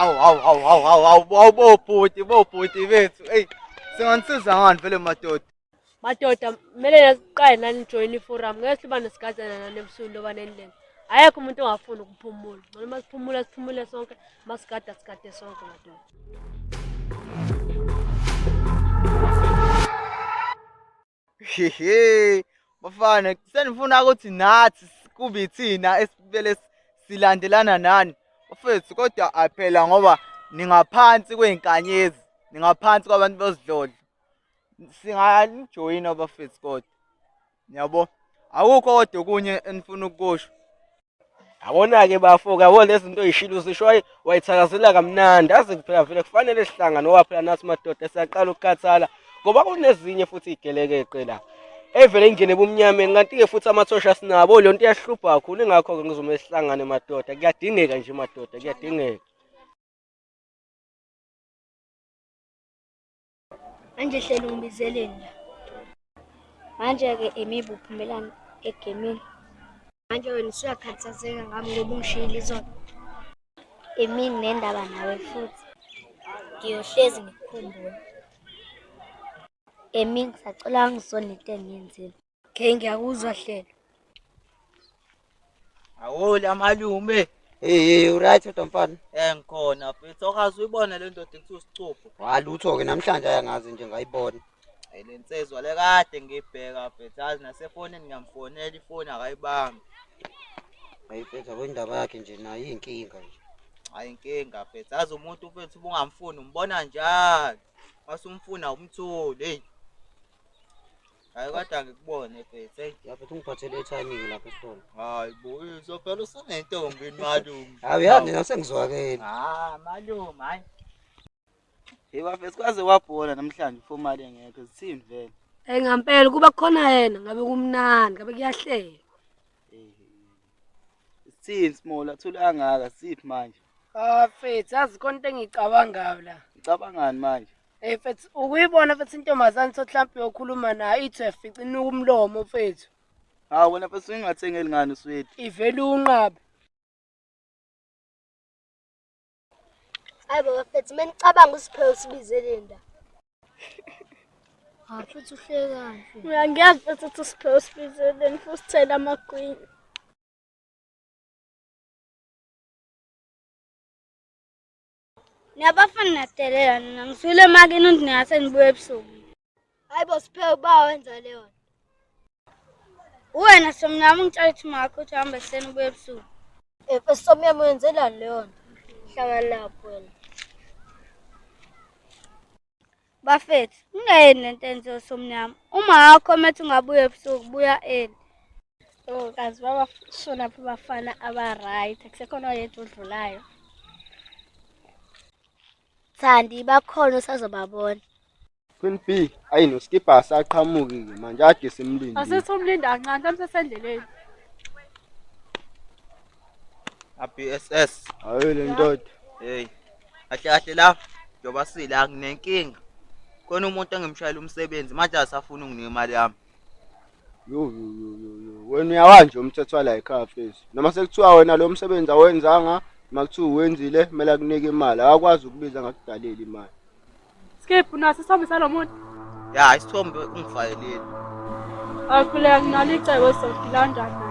Awu bobhuti bethu. Ey, singanisiza ngani vele madoda? Madoda, kumele siqale nani join iforum. Ngeke siba nesigadana nani ebusuku loba nendlela. Ayekho umuntu ongafuni ukuphumula. Noma siphumule sonke, masigada sigade sonke madoda. Hehe. Bafana, senifuna ukuthi nathi kube ithina esivele silandelana nani. Bafethu kodwa aphela ngoba ningaphansi kweinkanyezi, ningaphansi kwabantu besidlodlo. Singalijoyina bafethu kodwa. Yabo. Awukho kodwa kunye enifuna ukusho. Yabona-ke bafoka, yabo lezi zinto ey'shilo zisho wayithakazela kamnandi. Aze kuphela vele kufanele sihlangane ngoba phela nathi madoda siyaqala ukukhathala ngoba kunezinye futhi iy'gelekeqe la evele ingene ebumnyameni, kanti-ke futhi amathosha sinabo, leyo nto iyahlupha kakhulu. Ingakho-ke ngizomele sihlangane madoda, kuyadingeka nje madoda, kuyadingeka. Manje Hlelo ngibizeleni. Manje-ke Emi uphumelana egemini. Manje wena usuyakhathazeka ngami ngoba ungishiyile izolo. Emi nendaba nawe futhi. Ngiyohlezi ngikukhumbula. Emi ngisacela ngizone into engiyenzile. Okay, ngiyakuzwa Hlelo. Awoli amalume. Uright kodwa mfana. Ngikhona mfethu. Awukazi uyibona le ndoda ekuthiwa uScupho. Walutho-ke namhlanje ayangazi nje ngayibona. Le nsizwa le kade ngiyibheka mfethu. Azi nasefonini ngiyamfonela ifoni akayibambi. Ayifethu kwendaba yakhe nje nayo iy'nkinga nje. Hayi inkinga mfethu. Azi umuntu mfethu ubungamfuni umbona njalo. Mase umfuna umtholi. Hey. Hayi kodwa ngikubone mfethu. Hey. Yaphethu ungiphathele i-timing lapha esitolo. Hayi bo, izophela usenentombi malume. Hayi uyazi nasengizwakele. Malume hayi. Hey bafethu kwaze wabhola namhlanje formally engekho. Sithini vele? Ngampela kuba khona yena, ngabe kumnandi, ngabe kuyahleka. Sithini Simola, thula kangaka sithi manje. Fethu, yazi khona into engicabangayo la. Ngicabangani manje? Fethu, ukuyibona fethu intombazane sohlampe yokhuluma nayo ithi yafica inuka umlomo fethu. Hawu wena fethu ungathengeli ngani uswethu. Ivele unqabe. Hayi baba mfethu, mina ngicabanga uSipho sibizele nda. Futhi uhleke kahle. Uyangiyazi mfethu ukuthi uSipho sibizele futhi thela amagwini. Niyabafana nadelela nina ngisule emakini uthi ningase nibuye ebusuku. Hayi bo Sipho ba wenza leyo nto. Wena somnyama ungitshela ukuthi makho uthi hambe sene ubuye ebusuku. Mfethu somnyama wenzelani leyo nto? Hlangana lapho wena. Bafethu, ungayeni lento enzo somnyama. Uma wakho methi ungabuye ebusuku buya eli. Kazi baba shona phi bafana aba-right. Akusekhona oyedwa odlulayo. Thandi bakhona usazobabona. Queen B, ayi noSkibha asaqhamuki-ke manje ade simlindile. Asethomlinda kancane, msesendleleni. BSS. Hayi le ndoda. Hey. Kahle la njoba sila nginenkinga. Khona umuntu engimshayela umsebenzi manje asafuna unginika imali yami. Yo. Wena uyawazi umthetho wala ekhaya fethu. Noma sekuthiwa wena lo msebenzi awenzanga, makuthiwa uwenzile, kumele akunike imali. Akakwazi ukubiza ngakudalela imali. Skip, unaso isithombe salomuntu? Ya, isithombe ungifayelile. Akuphela nginalo icebo sokulandana.